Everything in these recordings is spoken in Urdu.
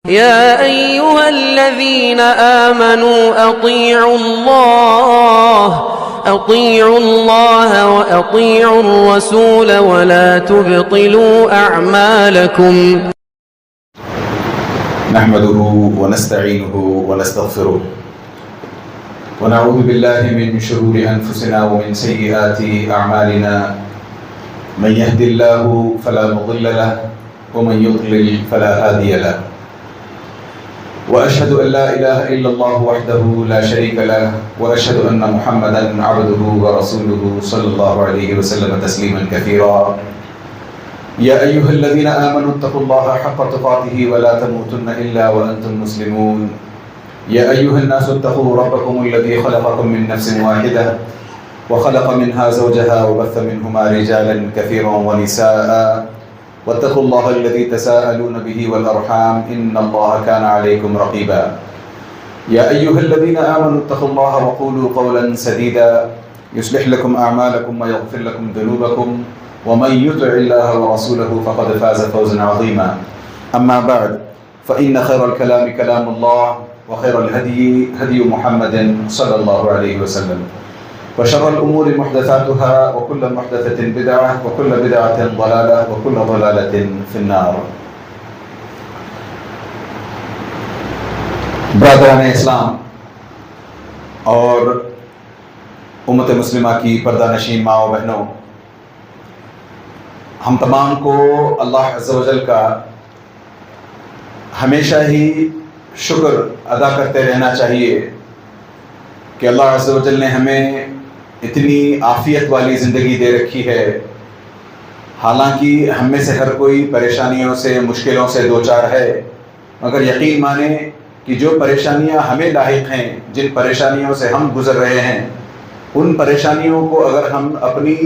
يا أيها الذين آمنوا أطيعوا الله وأطيعوا الرسول ولا تبطلوا أعمالكم. نحمده ونستعينه ونستغفره ونعوذ بالله من شرور أنفسنا ومن سيئات أعمالنا. من يهد الله فلا مضل له ومن يضلل فلا هادي له. وأشهد أن لا إله إلا الله وحده لا شريك له وأشهد أن محمدا عبده ورسوله صلى الله عليه وسلم تسليما كثيرا. يا أيها الذين آمنوا اتقوا الله حق تقاته ولا تموتن إلا وأنتم مسلمون. يا أيها الناس اتقوا ربكم الذي خلقكم من نفس واحدة وخلق منها زوجها وبث منهما رجالا كثيرا ونساء واتقوا الله الذي تساءلون به والأرحام إن الله كان عليكم رقيبا. يا أيها الذين آمنوا اتقوا الله وقولوا قولا سديدا يصلح لكم أعمالكم ويغفر لكم ذنوبكم ومن يطع الله ورسوله فقد فاز فوزا عظيما. أما بعد فإن خير الكلام كلام الله وخير الهدي هدي محمد صلى الله عليه وسلم وشر الأمور محدثاتها وكل محدثة بدعة وكل بدعة ضلالة وكل ضلالة في النار. برادران اسلام اور امت مسلمہ کی پردہ نشین ماں و بہنوں، ہم تمام کو اللہ عز و جل کا ہمیشہ ہی شکر ادا کرتے رہنا چاہیے کہ اللہ عز و جل نے ہمیں اتنی عافیت والی زندگی دے رکھی ہے. حالانکہ ہم میں سے ہر کوئی پریشانیوں سے مشکلوں سے دوچار ہے، مگر یقین مانیں کہ جو پریشانیاں ہمیں لاحق ہیں، جن پریشانیوں سے ہم گزر رہے ہیں، ان پریشانیوں کو اگر ہم اپنی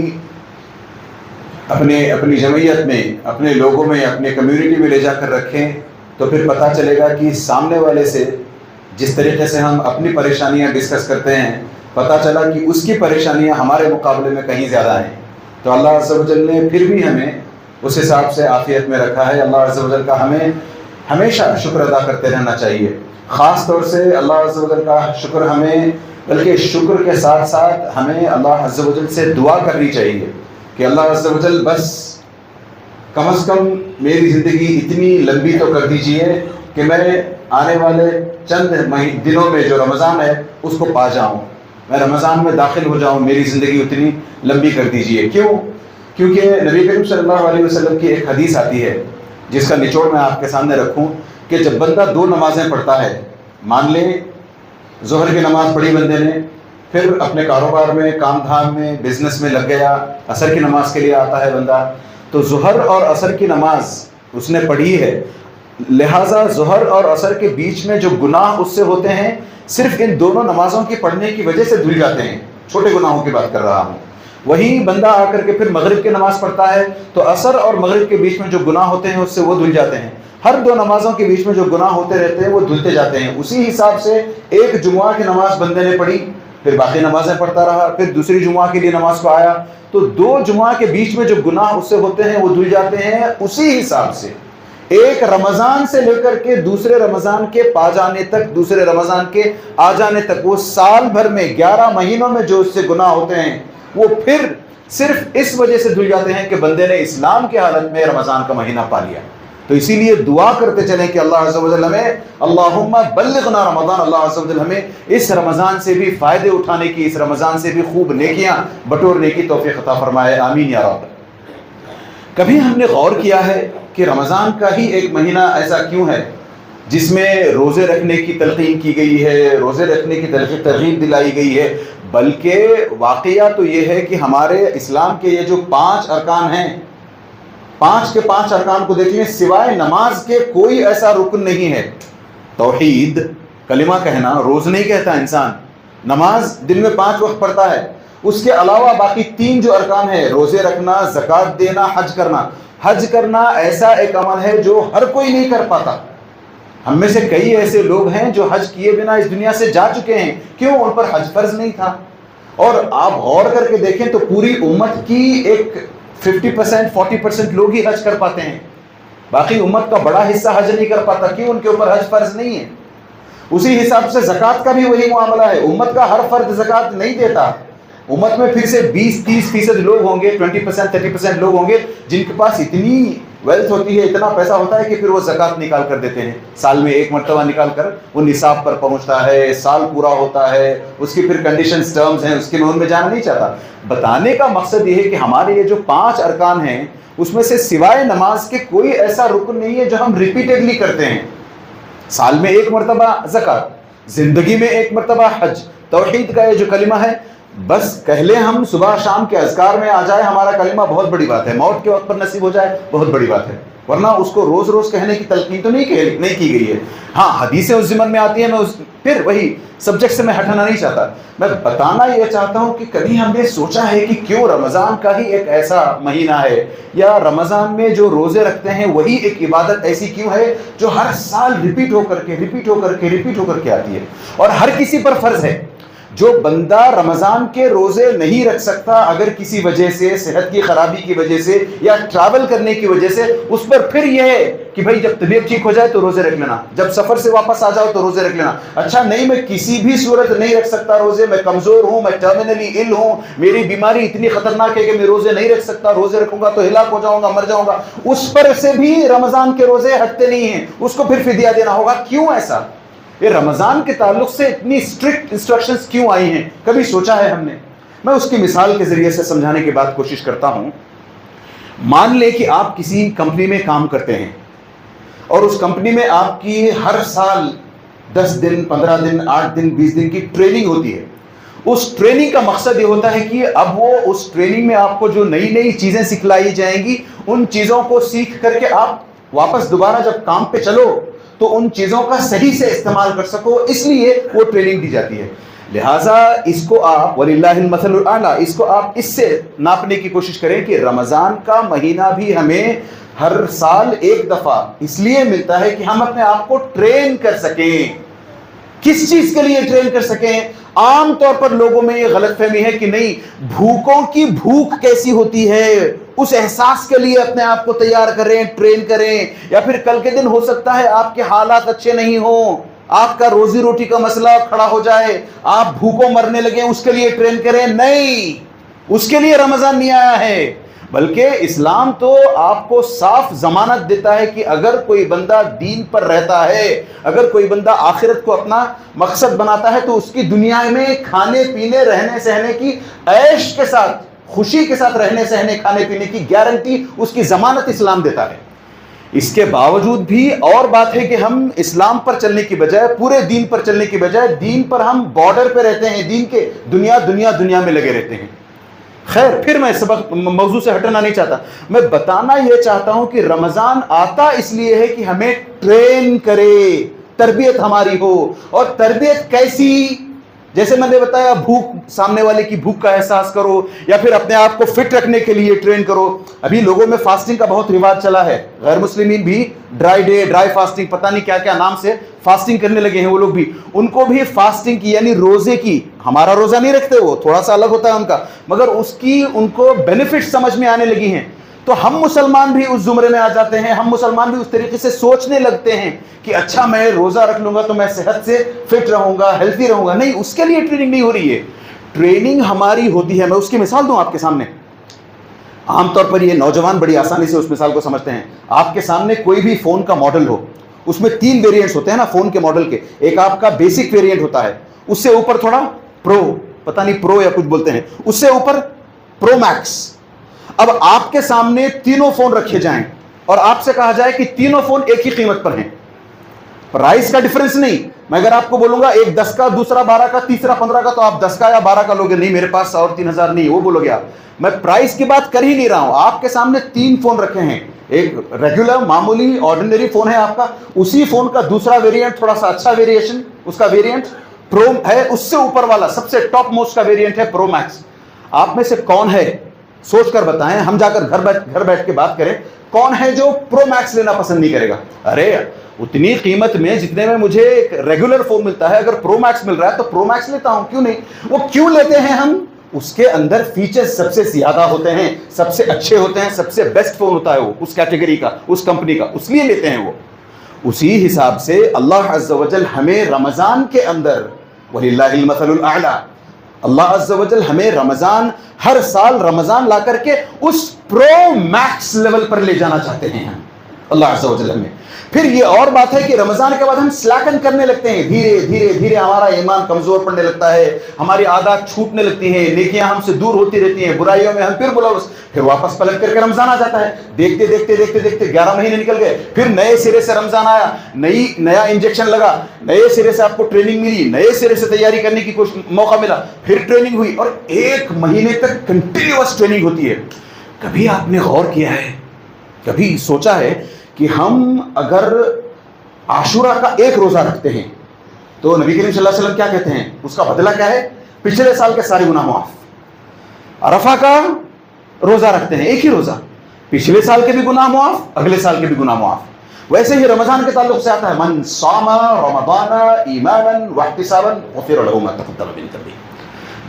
جمعیت میں، اپنے لوگوں میں، اپنے کمیونٹی میں لے جا کر رکھیں تو پھر پتہ چلے گا کہ سامنے والے سے جس طریقے سے ہم اپنی پریشانیاں ڈسکس کرتے ہیں، پتہ چلا کہ اس کی پریشانیاں ہمارے مقابلے میں کہیں زیادہ ہیں. تو اللہ عز و جل نے پھر بھی ہمیں اس حساب سے عافیت میں رکھا ہے. اللہ عز و جل کا ہمیں ہمیشہ شکر ادا کرتے رہنا چاہیے. خاص طور سے اللہ عز و جل کا شکر ہمیں، بلکہ شکر کے ساتھ ساتھ ہمیں اللہ عز و جل سے دعا کرنی چاہیے کہ اللہ عز و جل بس کم از کم میری زندگی اتنی لمبی تو کر دیجئے کہ میں آنے والے چند دنوں میں جو رمضان ہے اس کو پا جاؤں، میں رمضان میں داخل ہو جاؤں، میری زندگی اتنی لمبی کر دیجئے. کیونکہ نبی کریم صلی اللہ علیہ وسلم کی ایک حدیث آتی ہے جس کا نچوڑ میں آپ کے سامنے رکھوں کہ جب بندہ 2 نمازیں پڑھتا ہے، مان لیں ظہر کی نماز پڑھی بندے نے، پھر اپنے کاروبار میں، کام دھام میں، بزنس میں لگ گیا، عصر کی نماز کے لیے آتا ہے بندہ، تو ظہر اور عصر کی نماز اس نے پڑھی ہے، لہٰذا ظہر اور عصر کے بیچ میں جو گناہ اس سے ہوتے ہیں صرف ان دونوں نمازوں کی پڑھنے کی وجہ سے دھل جاتے ہیں. چھوٹے گناہوں کی بات کر رہا ہوں. وہی بندہ آ کر کے پھر مغرب کی نماز پڑھتا ہے تو عصر اور مغرب کے بیچ میں جو گناہ ہوتے ہیں اس سے وہ دھل جاتے ہیں. ہر 2 نمازوں کے بیچ میں جو گناہ ہوتے رہتے ہیں وہ دھلتے جاتے ہیں. اسی حساب سے ایک جمعہ کی نماز بندے نے پڑھی، پھر باقی نمازیں پڑھتا رہا، پھر دوسری جمعہ کے لیے نماز کو آیا تو 2 جمعہ کے بیچ میں جو گناہ اس سے ہوتے ہیں وہ دھل جاتے ہیں. اسی حساب سے ایک رمضان سے لے کر کے دوسرے رمضان کے پا جانے تک، دوسرے رمضان کے آ جانے تک، وہ سال بھر میں 11 مہینوں میں جو اس سے گناہ ہوتے ہیں وہ پھر صرف اس وجہ سے دھل جاتے ہیں کہ بندے نے اسلام کے حالت میں رمضان کا مہینہ پا لیا. تو اسی لیے دعا کرتے چلیں کہ اللہ عز و جل ہمیں اللہم بلغنا رمضان، اللہ عز و جل ہمیں اس رمضان سے بھی فائدے اٹھانے کی، اس رمضان سے بھی خوب نیکیاں بٹورنے کی توفیق عطا فرمائے. آمین یا رب. کبھی ہم نے غور کیا ہے کہ رمضان کا ہی ایک مہینہ ایسا کیوں ہے جس میں روزے رکھنے کی تلقین کی گئی ہے، روزے رکھنے کی ترغیب دلائی گئی ہے؟ بلکہ واقعہ تو یہ ہے کہ ہمارے اسلام کے یہ جو 5 ارکان ہیں، 5 کے 5 ارکان کو دیکھ لیں، سوائے نماز کے کوئی ایسا رکن نہیں ہے. توحید، کلمہ کہنا، روز نہیں کہتا انسان، نماز دن میں 5 وقت پڑھتا ہے، اس کے علاوہ باقی 3 جو ارکان ہیں، روزے رکھنا، زکوٰۃ دینا، حج کرنا. حج کرنا ایسا ایک عمل ہے جو ہر کوئی نہیں کر پاتا. ہم میں سے کئی ایسے لوگ ہیں جو حج کیے بنا اس دنیا سے جا چکے ہیں. کیوں؟ ان پر حج فرض نہیں تھا. اور آپ غور کر کے دیکھیں تو پوری امت کی ایک 50% 40% لوگ ہی حج کر پاتے ہیں. باقی امت کا بڑا حصہ حج نہیں کر پاتا، کیوں؟ ان کے اوپر حج فرض نہیں ہے۔ اسی حساب سے زکوٰۃ کا بھی وہی معاملہ ہے، امت کا ہر فرد زکوٰۃ نہیں دیتا۔ امت میں پھر سے 20-30% لوگ ہوں گے، 20% 30% لوگ ہوں گے جن کے پاس اتنی ویلتھ ہوتی ہے، اتنا پیسہ ہوتا ہے کہ پھر وہ زکوٰۃ نکال کر دیتے ہیں، سال میں ایک مرتبہ نکال کر وہ نصاب پر پہنچتا ہے، سال پورا ہوتا ہے، اس کی پھر کنڈیشنز ٹرمز ہیں، اس کے میں ان میں جانا نہیں چاہتا۔ بتانے کا مقصد یہ ہے کہ ہمارے یہ جو 5 ارکان ہیں اس میں سے سوائے نماز کے کوئی ایسا رکن نہیں ہے جو ہم ریپیٹڈلی کرتے ہیں۔ سال میں ایک مرتبہ زکوٰۃ، زندگی میں ایک مرتبہ حج، توحید کا یہ جو کلمہ ہے بس کہہ لیں ہم صبح شام کے اذکار میں آ جائے ہمارا کلمہ، بہت بڑی بات ہے، موت کے وقت پر نصیب ہو جائے بہت بڑی بات ہے، ورنہ اس کو روز روز کہنے کی تلقین تو نہیں کی گئی ہے۔ ہاں حدیثیں اس ضمن میں آتی ہیں، میں پھر وہی سبجیکٹ سے میں ہٹانا نہیں چاہتا، میں بتانا یہ چاہتا ہوں کہ کبھی ہم نے سوچا ہے کہ کیوں رمضان کا ہی ایک ایسا مہینہ ہے، یا رمضان میں جو روزے رکھتے ہیں وہی ایک عبادت ایسی کیوں ہے جو ہر سال ریپیٹ ہو کر کے آتی ہے اور ہر کسی پر فرض ہے۔ جو بندہ رمضان کے روزے نہیں رکھ سکتا اگر کسی وجہ سے، صحت کی خرابی کی وجہ سے یا ٹریول کرنے کی وجہ سے، اس پر پھر یہ ہے کہ بھائی جب طبیعت ٹھیک ہو جائے تو روزے رکھ لینا، جب سفر سے واپس آ جاؤ تو روزے رکھ لینا۔ اچھا نہیں، میں کسی بھی صورت نہیں رکھ سکتا روزے، میں کمزور ہوں، میں ٹرمینلی ill ہوں، میری بیماری اتنی خطرناک ہے کہ میں روزے نہیں رکھ سکتا، روزے رکھوں گا تو ہلاک ہو جاؤں گا، مر جاؤں گا، اس پر سے بھی رمضان کے روزے ہٹتے نہیں ہیں، اس کو پھر فدیہ دینا ہوگا۔ کیوں ایسا؟ یہ رمضان کے تعلق سے اتنی اسٹرکٹ انسٹرکشنز کیوں آئی ہیں؟ کبھی سوچا ہے ہم نے؟ میں اس کی مثال کے ذریعے سے سمجھانے کی بات کوشش کرتا ہوں۔ مان لیں کہ آپ کسی کمپنی میں کام کرتے ہیں اور اس کمپنی میں آپ کی ہر سال 10 دن 15 دن 8 دن 20 دن کی ٹریننگ ہوتی ہے۔ اس ٹریننگ کا مقصد یہ ہوتا ہے کہ اب وہ اس ٹریننگ میں آپ کو جو نئی چیزیں سکھلائی جائیں گی، ان چیزوں کو سیکھ کر کے آپ واپس دوبارہ جب کام پہ چلو تو ان چیزوں کا صحیح سے استعمال کر سکو، اس لیے وہ ٹریننگ دی جاتی ہے۔ لہٰذا اس کو آپ وَلِلَّهِ الْمَثَلُ الْأَعْلَىٰ، اس کو آپ اس سے ناپنے کی کوشش کریں کہ رمضان کا مہینہ بھی ہمیں ہر سال ایک دفعہ اس لیے ملتا ہے کہ ہم اپنے آپ کو ٹرین کر سکیں۔ کس چیز کے لیے ٹرین کر سکیں؟ عام طور پر لوگوں میں یہ غلط فہمی ہے کہ نہیں، بھوکوں کی بھوک کیسی ہوتی ہے اس احساس کے لیے اپنے آپ کو تیار کریں، ٹرین کریں، یا پھر کل کے دن ہو سکتا ہے آپ کے حالات اچھے نہیں ہوں، آپ کا روزی روٹی کا مسئلہ کھڑا ہو جائے، آپ بھوکوں مرنے لگیں، اس کے لیے ٹرین کریں۔ نہیں، اس کے لیے رمضان نہیں آیا ہے، بلکہ اسلام تو آپ کو صاف ضمانت دیتا ہے کہ اگر کوئی بندہ دین پر رہتا ہے، اگر کوئی بندہ آخرت کو اپنا مقصد بناتا ہے، تو اس کی دنیا میں کھانے پینے رہنے سہنے کی عیش کے ساتھ، خوشی کے ساتھ رہنے سہنے کھانے پینے کی گارنٹی، اس کی ضمانت اسلام دیتا ہے۔ اس کے باوجود بھی اور بات ہے کہ ہم اسلام پر چلنے کی بجائے، پورے دین پر چلنے کی بجائے، دین پر ہم بارڈر پہ رہتے ہیں، دین کے دنیا میں لگے رہتے ہیں۔ خیر، پھر میں سبق موضوع سے ہٹنا نہیں چاہتا، میں بتانا یہ چاہتا ہوں کہ رمضان آتا اس لیے ہے کہ ہمیں ٹرین کرے، تربیت ہماری ہو، اور تربیت کیسی؟ جیسے میں نے بتایا، بھوک، سامنے والے کی بھوک کا احساس کرو، یا پھر اپنے آپ کو فٹ رکھنے کے لیے ٹرین کرو۔ ابھی لوگوں میں فاسٹنگ کا بہت رواج چلا ہے، غیر مسلمین بھی ڈرائی فاسٹنگ، پتہ نہیں کیا کیا نام سے فاسٹنگ کرنے لگے ہیں وہ لوگ بھی۔ ان کو بھی فاسٹنگ کی، یعنی روزے کی، ہمارا روزہ نہیں رکھتے، وہ تھوڑا سا الگ ہوتا ہے ان کا، مگر اس کی ان کو بینیفٹ سمجھ میں آنے لگی ہیں۔ تو ہم مسلمان بھی اس زمرے میں آ جاتے ہیں، ہم مسلمان بھی اس طریقے سے سوچنے لگتے ہیں کہ اچھا میں روزہ رکھ لوں گا تو میں صحت سے فٹ رہوں گا، ہیلتھی رہوں گا۔ نہیں، اس کے لیے ٹریننگ نہیں ہو رہی ہے، ٹریننگ ہماری ہوتی ہے۔ میں اس کی مثال دوں آپ کے سامنے، عام طور پر یہ نوجوان بڑی آسانی سے اس مثال کو سمجھتے ہیں۔ آپ کے سامنے کوئی بھی فون کا ماڈل ہو، اس میں 3 ویریئنٹس ہوتے ہیں نا فون کے ماڈل کے۔ ایک آپ کا بیسک ویریئنٹ ہوتا ہے، اس سے اوپر تھوڑا پرو، پتہ نہیں پرو یا کچھ بولتے ہیں، اس سے اوپر پرو میکس۔ اب آپ کے سامنے تینوں فون رکھے جائیں اور آپ سے کہا جائے کہ تینوں فون ایک ہی قیمت پر ہیں، پرائس کا ڈیفرنس نہیں۔ میں اگر آپ کو بولوں گا ایک 10 کا، دوسرا 12 کا، تیسرا 15 کا، تو آپ 10 کا یا 12 کا لوگے؟ نہیں، میرے پاس اور 3000 نہیں، وہ بولو گے آپ۔ میں پرائس کی بات کر ہی نہیں رہا ہوں، آپ کے سامنے 3 فون رکھے ہیں، ایک ریگولر معمولی آرڈینری فون ہے آپ کا، اسی فون کا دوسرا ویریئنٹ تھوڑا سا اچھا ویریشن، اس کا ویریئنٹ پرو ہے، اس سے اوپر والا سب سے ٹاپ موسٹ کا ویریئنٹ ہے پرو میکس۔ آپ میں سے کون ہے، سوچ کر بتائیں، ہم جا کر گھر بیٹھ کے بات کریں، کون ہے جو پرو میکس لینا پسند نہیں کرے گا؟ ارے اتنی قیمت میں جتنے میں مجھے ایک ریگولر فون ملتا ہے، اگر پرو میکس مل رہا ہے تو پرو میکس لیتا ہوں، کیوں نہیں؟ وہ کیوں لیتے ہیں ہم؟ اس کے اندر فیچرز سب سے زیادہ ہوتے ہیں، سب سے اچھے ہوتے ہیں، سب سے بیسٹ فون ہوتا ہے وہ اس کیٹیگری کا، اس کمپنی کا، اس لیے لیتے ہیں وہ. اسی حساب سے اللہ عز و جل ہمیں رمضان کے اندر وَلِلَّهِ الْمَثَلُ الْأَعْلَى، اللہ عز و جل ہمیں رمضان، ہر سال رمضان لا کر کے اس پرو میکس لیول پر لے جانا چاہتے ہیں اللہ عز و جل ہمیں. پھر یہ اور بات ہے کہ رمضان کے بعد ہم سلیکن کرنے لگتے ہیں، دھیرے دھیرے دھیرے ہمارا ایمان کمزور پڑنے لگتا ہے، ہماری عادات چھوٹنے لگتی ہیں، نیکیاں ہم سے دور ہوتی رہتی ہیں، برائیوں میں ہم پھر واپس پلٹ کر کے رمضان آ جاتا ہے. دیکھتے دیکھتے دیکھتے دیکھتے 11 مہینے نکل گئے، پھر نئے سرے سے رمضان آیا، نیا انجیکشن لگا، نئے سرے سے آپ کو ٹریننگ ملی، نئے سرے سے تیاری کرنے کی موقع ملا، پھر ٹریننگ ہوئی، اور 1 مہینے تک کنٹینیوس ٹریننگ ہوتی ہے. کبھی آپ نے غور کیا ہے، کبھی سوچا ہے کہ ہم اگر عاشورہ کا 1 روزہ رکھتے ہیں تو نبی کریم صلی اللہ علیہ وسلم کیا کہتے ہیں، اس کا بدلہ کیا ہے؟ پچھلے سال کے سارے گناہ معاف. عرفہ کا روزہ رکھتے ہیں، 1 ہی روزہ، پچھلے سال کے بھی گناہ معاف، اگلے سال کے بھی گناہ معاف. ویسے ہی رمضان کے تعلق سے آتا ہے من صام رمضان ایمانا واحتسابا غفر له ما تقدم من ذنبه.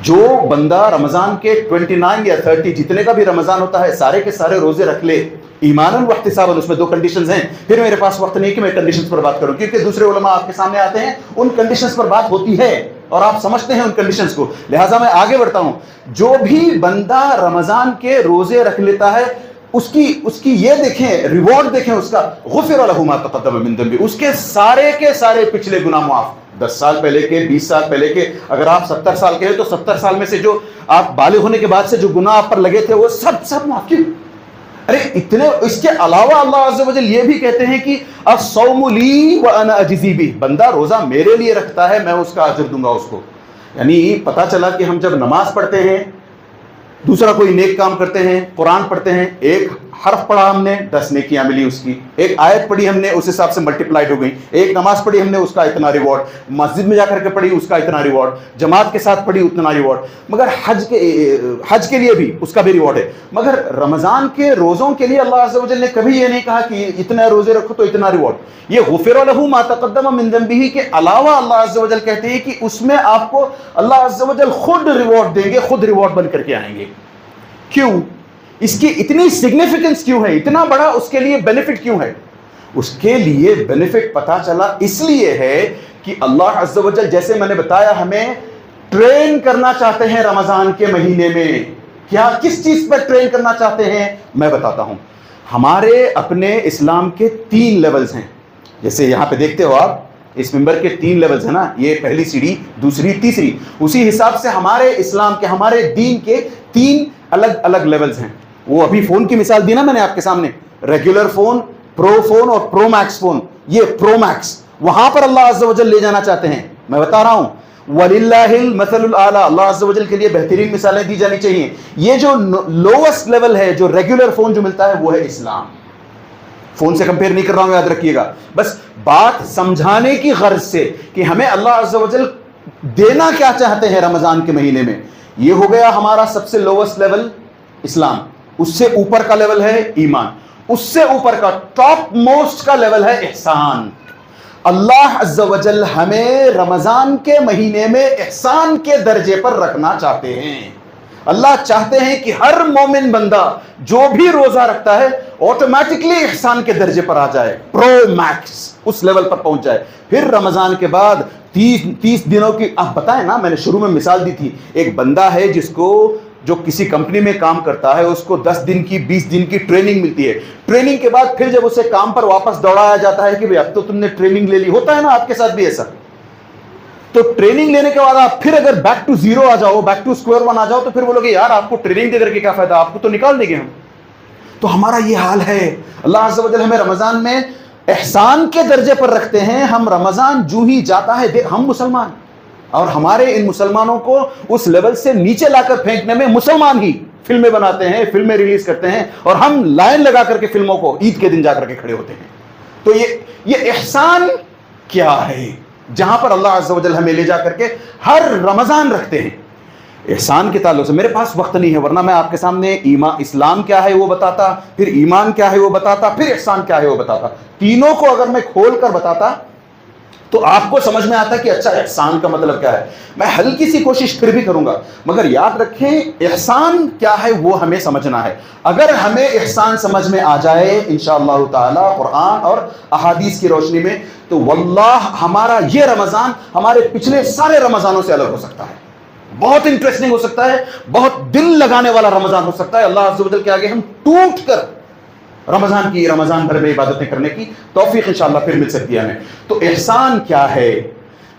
جو بندہ رمضان کے 29 یا 30 جتنے کا بھی رمضان ہوتا ہے سارے کے سارے روزے رکھ لے ایمانا واحتسابا، اس میں 2 کنڈیشنز ہیں. پھر میرے پاس وقت نہیں کہ میں کنڈیشنز پر بات کروں، کیونکہ دوسرے علماء آپ کے سامنے آتے ہیں، ان کنڈیشنز پر بات ہوتی ہے اور آپ سمجھتے ہیں ان کنڈیشنز کو، لہٰذا میں آگے بڑھتا ہوں. جو بھی بندہ رمضان کے روزے رکھ لیتا ہے اس کی یہ دیکھیں ریوارڈ دیکھیں اس کا، غفر له ما تقدم من ذنبه، اس کے سارے پچھلے گناہ معاف. 10 سال پہلے کے، 20 سال پہلے کے، اگر آپ 70 سال کے ہیں تو 70 سال میں سے جو آپ بالغ ہونے کے بعد سے جو گناہ آپ پر لگے تھے وہ سب معاف کیوں؟ ارے اتنے. اس کے علاوہ اللہ عز و جل یہ بھی کہتے ہیں کہ الصوم لی وانا اجزی بہ، بندہ روزہ میرے لیے رکھتا ہے، میں اس کا اجر دوں گا اس کو. یعنی پتہ چلا کہ ہم جب نماز پڑھتے ہیں، دوسرا کوئی نیک کام کرتے ہیں، قرآن پڑھتے ہیں، 1 حرف پڑھا ہم نے 10 نیکیاں ملی اس کی، 1 آیت پڑھی ہم نے اس حساب سے ملٹیپلائڈ ہو گئی، 1 نماز پڑھی ہم نے اس کا اتنا ریوارڈ، مسجد میں جا کر کے پڑھی اس کا اتنا ریوارڈ، جماعت کے ساتھ پڑھی اتنا ریوارڈ. مگر حج کے لیے بھی اس کا بھی ریوارڈ ہے. مگر رمضان کے روزوں کے لیے اللہ عز و جل نے کبھی یہ نہیں کہا کہ اتنے روزے رکھو تو اتنا ریوارڈ. یہ غفر له ما تقدم من ذنبه کے علاوہ اللہ عز و جل کہتے ہیں کہ اس میں آپ کو اللہ عز و جل خود ریوارڈ دیں گے، خود ریوارڈ بن کر کے آئیں گے. کیوں؟ اس کی اتنی سگنیفیکنس کیوں ہے، اتنا بڑا اس کے لیے بینیفٹ کیوں ہے؟ اس کے لیے بینیفٹ پتا چلا اس لیے ہے کہ اللہ عز و جل جیسے میں نے بتایا ہمیں ٹرین کرنا چاہتے ہیں رمضان کے مہینے میں. کیا کس چیز پر ٹرین کرنا چاہتے ہیں میں بتاتا ہوں. ہمارے اپنے اسلام کے 3 لیولز ہیں. جیسے یہاں پہ دیکھتے ہو آپ اس ممبر کے 3 لیولز ہیں نا، یہ پہلی سیڑھی، دوسری، تیسری. اسی حساب سے ہمارے اسلام کے، ہمارے دین کے 3 الگ الگ لیولز ہیں. وہ ابھی فون کی مثال دی نا میں نے آپ کے سامنے، ریگولر فون، پرو فون اور پرو میکس فون. یہ پرو میکس وہاں پر اللہ عز و جل لے جانا چاہتے ہیں. میں بتا رہا ہوں وَلِلَّهِ الْمَثَلُ الْأَعْلَى، اللہ عز و جل کے لیے بہترین مثالیں دی جانی چاہیے. یہ جو لووسٹ لیول ہے، جو ریگولر فون جو ملتا ہے وہ ہے اسلام. فون سے کمپیئر نہیں کر رہا ہوں، یاد رکھیے گا، بس بات سمجھانے کی غرض سے کہ ہمیں اللہ عز و جل دینا کیا چاہتے ہیں رمضان کے مہینے میں. یہ ہو گیا ہمارا سب سے لووسٹ لیول اسلام. اس سے اوپر کا لیول ہے ایمان. اس سے اوپر کا ٹاپ موسٹ کا لیول ہے احسان. اللہ عز و جل ہمیں رمضان کے مہینے میں احسان کے درجے پر رکھنا چاہتے ہیں. اللہ چاہتے ہیں کہ ہر مومن بندہ جو بھی روزہ رکھتا ہے آٹومیٹکلی احسان کے درجے پر آ جائے، پرو میکس اس لیول پر پہنچ جائے. پھر رمضان کے بعد 30 دنوں کی، آپ بتائیں نا، میں نے شروع میں مثال دی تھی، ایک بندہ ہے جو کسی کمپنی میں کام کرتا ہے، اس کو 10 دن کی 20 دن کی ٹریننگ ملتی ہے. ٹریننگ کے بعد پھر جب اسے کام پر واپس دوڑایا جاتا ہے کہ بھئی اب تو تم نے ٹریننگ لے لی، ہوتا ہے نا آپ کے ساتھ بھی ایسا. تو ٹریننگ لینے کے بعد آپ پھر اگر بیک ٹو زیرو آ جاؤ، بیک ٹو اسکوائر 1 آ جاؤ، تو پھر بولو گے یار آپ کو ٹریننگ دے کر کے کیا فائدہ، آپ کو تو نکال دیں گے ہم. تو ہمارا یہ حال ہے. اللہ عز و جل ہمیں رمضان میں احسان کے درجے پر رکھتے ہیں. ہم رمضان جو ہی جاتا ہے، ہم مسلمان، اور ہمارے ان مسلمانوں کو اس لیول سے نیچے لا کر پھینکنے میں مسلمان ہی فلمیں بناتے ہیں، فلمیں ریلیز کرتے ہیں، اور ہم لائن لگا کر کے فلموں کو عید کے دن جا کر کے کھڑے ہوتے ہیں. تو یہ احسان کیا ہے جہاں پر اللہ عز و جل ہمیں لے جا کر کے ہر رمضان رکھتے ہیں. احسان کے تعلق سے میرے پاس وقت نہیں ہے، ورنہ میں آپ کے سامنے اسلام کیا ہے وہ بتاتا، پھر ایمان کیا ہے وہ بتاتا، پھر احسان کیا ہے وہ بتاتا. تینوں کو اگر میں کھول کر بتاتا تو آپ کو سمجھ میں آتا ہے کہ اچھا احسان کا مطلب کیا ہے. میں ہلکی سی کوشش پھر بھی کروں گا، مگر یاد رکھیں احسان کیا ہے وہ ہمیں سمجھنا ہے. اگر ہمیں احسان سمجھ میں آ جائے انشاءاللہ تعالی قرآن اور احادیث کی روشنی میں، تو واللہ ہمارا یہ رمضان ہمارے پچھلے سارے رمضانوں سے الگ ہو سکتا ہے، بہت انٹرسٹنگ ہو سکتا ہے، بہت دل لگانے والا رمضان ہو سکتا ہے. اللہ عز و جل کے آگے ہم ٹوٹ کر رمضان بھر میں عبادتیں کرنے کی توفیق انشاءاللہ پھر مل سکتی ہے ہمیں. تو احسان کیا ہے؟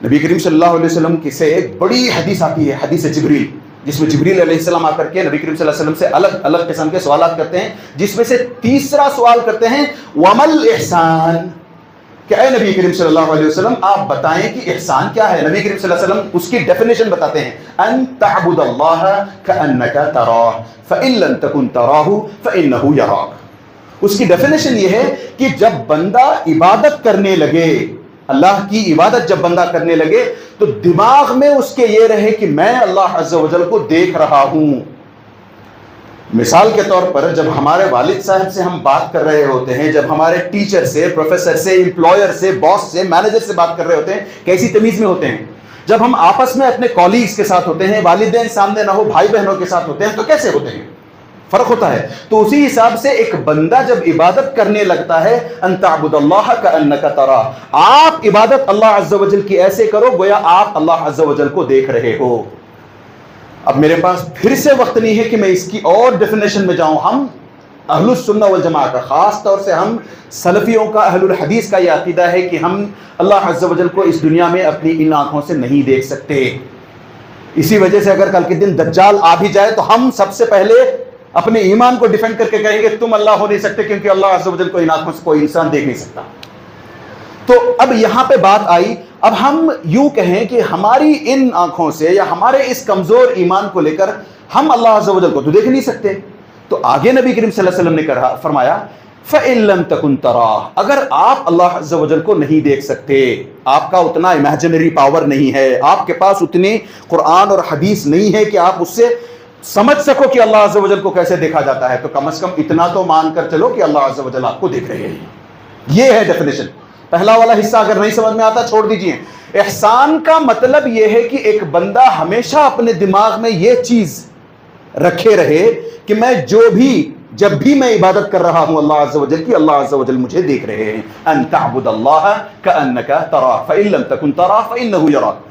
نبی کریم صلی اللہ علیہ وسلم کی سے ایک بڑی حدیث آتی ہے، حدیث جبریل، جس میں جبریل علیہ السلام آ کر کے نبی کریم صلی اللہ علیہ وسلم سے الگ الگ قسم کے سوالات کرتے ہیں، جس میں سے تیسرا سوال کرتے ہیں وَمَا الْإِحْسَانِ، کہ اے نبی کریم صلی اللہ علیہ وسلم آپ بتائیں کہ احسان کیا ہے. نبی کریم صلی اللہ علیہ وسلم اس کی ڈیفینیشن بتاتے ہیں، ان تعبد اللہ کأنک تراہ فإن لم تکن تراہ فإنہ یراک. اس کی ڈیفینیشن یہ ہے کہ جب بندہ عبادت کرنے لگے، اللہ کی عبادت جب بندہ کرنے لگے، تو دماغ میں اس کے یہ رہے کہ میں اللہ عز و جل کو دیکھ رہا ہوں. مثال کے طور پر جب ہمارے والد صاحب سے ہم بات کر رہے ہوتے ہیں، جب ہمارے ٹیچر سے، پروفیسر سے، امپلائر سے، باس سے، مینیجر سے بات کر رہے ہوتے ہیں، کیسی تمیز میں ہوتے ہیں. جب ہم آپس میں اپنے کولیگز کے ساتھ ہوتے ہیں، والدین سامنے نہ ہو، بھائی بہنوں کے ساتھ ہوتے ہیں، تو کیسے ہوتے ہیں؟ فرق ہوتا ہے. تو اسی حساب سے ایک بندہ جب عبادت کرنے لگتا ہے، ان تعبد اللہ کأنک تراہ، آپ عبادت اللہ عز و جل کی ایسے کرو گویا آپ اللہ عز و جل کو دیکھ رہے ہو. اب میرے پاس پھر سے وقت نہیں ہے کہ میں اس کی اور ڈیفینیشن میں جاؤں. ہم اہل السنہ والجماعہ کا، خاص طور سے ہم سلفیوں کا، اہل الحدیث کا یہ عقیدہ ہے کہ ہم اللہ عز و جل کو اس دنیا میں اپنی ان آنکھوں سے نہیں دیکھ سکتے. اسی وجہ سے اگر کل کے دن دجال آ بھی جائے تو ہم سب سے پہلے اپنے ایمان کو ڈیفینڈ کر کے کہیں گے تم اللہ ہو نہیں سکتے، کیونکہ اللہ عز و جل کو ان آنکھوں سے کوئی انسان دیکھ نہیں سکتا. تو اب یہاں پہ بات آئی، اب ہم یوں کہیں کہ ہماری ان آنکھوں سے یا ہمارے اس کمزور ایمان کو لے کر ہم اللہ عز و جل کو تو دیکھ نہیں سکتے. تو آگے نبی کریم صلی اللہ علیہ وسلم نے فرمایا فَإِن لَمْ تَكُنْ تَرَاهُ، اگر آپ اللہ عز و جل کو نہیں دیکھ سکتے، آپ کا اتنا امیجنری پاور نہیں ہے، آپ کے پاس اتنی قرآن اور حدیث نہیں ہے کہ آپ اس سے سمجھ سکو کہ اللہ عز و جل کو کیسے دیکھا جاتا ہے، تو کم از کم اتنا تو مان کر چلو کہ اللہ عز و جل آپ کو دیکھ رہے ہیں. یہ ہے ڈیفینیشن. پہلا والا حصہ اگر نہیں سمجھ میں آتا چھوڑ دیجئے. احسان کا مطلب یہ ہے کہ ایک بندہ ہمیشہ اپنے دماغ میں یہ چیز رکھے رہے کہ میں جب بھی میں عبادت کر رہا ہوں اللہ عز و جل کی، اللہ عز و جل مجھے دیکھ رہے ہیں. ان تعبد اللہ کأنک تراہ فإن لم تکن تراہ فإنہ یراک.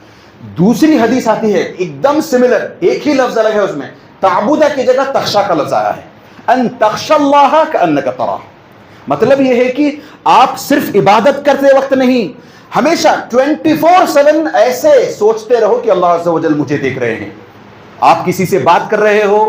دوسری حدیث آتی ہے ایک دم سملر، ایک ہی لفظ الگ ہے اس میں، تعبدہ کی جگہ تخشا کا لفظ آیا ہے. ان تخشى اللہ کأنک تراہ، مطلب یہ ہے کہ آپ صرف عبادت کرتے وقت نہیں، ہمیشہ 24/7 ایسے سوچتے رہو کہ اللہ عز و جل مجھے دیکھ رہے ہیں. آپ کسی سے بات کر رہے ہو،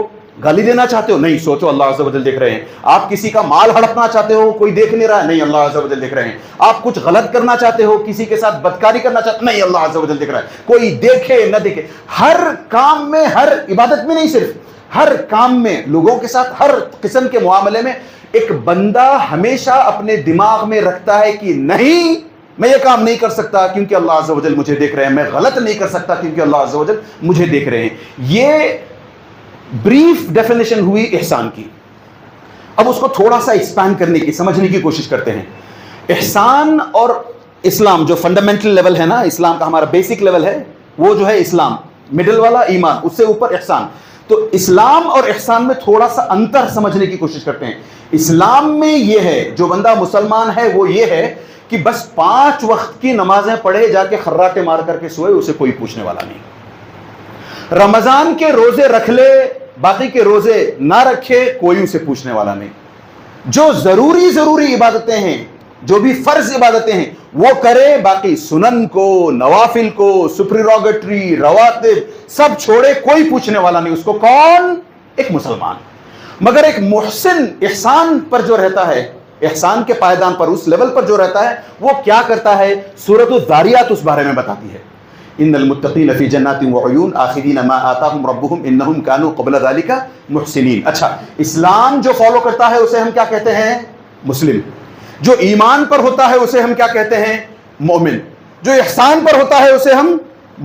گالی دینا چاہتے ہو، نہیں، سوچو اللہ عز و جل دیکھ رہے ہیں. آپ کسی کا مال ہڑپنا چاہتے ہو، کوئی دیکھ نہیں رہا ہے، نہیں، اللہ عز و جل دیکھ رہے ہیں. آپ کچھ غلط کرنا چاہتے ہو، کسی کے ساتھ بدکاری کرنا چاہتے ہو، نہیں، اللہ عز و جل دیکھ رہا ہے. کوئی دیکھے نہ دیکھے، ہر کام میں، ہر عبادت میں نہیں، صرف ہر کام میں، لوگوں کے ساتھ ہر قسم کے معاملے میں ایک بندہ ہمیشہ اپنے دماغ میں رکھتا ہے کہ نہیں، میں یہ کام نہیں کر سکتا کیونکہ اللہ عز و جل مجھے دیکھ رہے ہیں، میں غلط نہیں کر سکتا کیونکہ اللہ عز و جل مجھے دیکھ رہے ہیں. یہ بریف ڈیفینیشن ہوئی احسان کی. اب اس کو تھوڑا سا ایکسپینڈ کرنے کی، سمجھنے کی کوشش کرتے ہیں. احسان اور اسلام جو فنڈامنٹل لیول ہے نا، اسلام کا ہمارا بیسک لیول ہے، وہ جو ہے اسلام، مڈل والا ایمان، اس سے اوپر احسان. تو اسلام اور احسان میں تھوڑا سا انتر سمجھنے کی کوشش کرتے ہیں. اسلام میں یہ ہے، جو بندہ مسلمان ہے وہ یہ ہے کہ بس 5 وقت کی نمازیں پڑھے، جا کے خراٹے مار کر کے سوئے، اسے کوئی پوچھنے والا نہیں. رمضان کے روزے رکھ لے، باقی کے روزے نہ رکھے، کوئی اسے پوچھنے والا نہیں. جو ضروری عبادتیں ہیں، جو بھی فرض عبادتیں ہیں وہ کرے، باقی سنن کو، نوافل کو، سپریروگیٹری، رواتب سب چھوڑے، کوئی پوچھنے والا نہیں اس کو. کون؟ ایک مسلمان. مگر ایک محسن احسان پر جو رہتا ہے، احسان کے پائیدان پر، اس لیول پر جو رہتا ہے، وہ کیا کرتا ہے؟ سورۃ الذاریات اس بارے میں بتاتی ہے. ان المتقین فی جنات وعیون آخذین ما آتاہم ربہم انہم کانوا قبل ذلک محسنین. اچھا، اسلام جو فالو کرتا ہے اسے ہم کیا کہتے ہیں؟ مسلم. جو ایمان پر ہوتا ہے اسے ہم کیا کہتے ہیں؟ مومن. جو احسان پر ہوتا ہے اسے ہم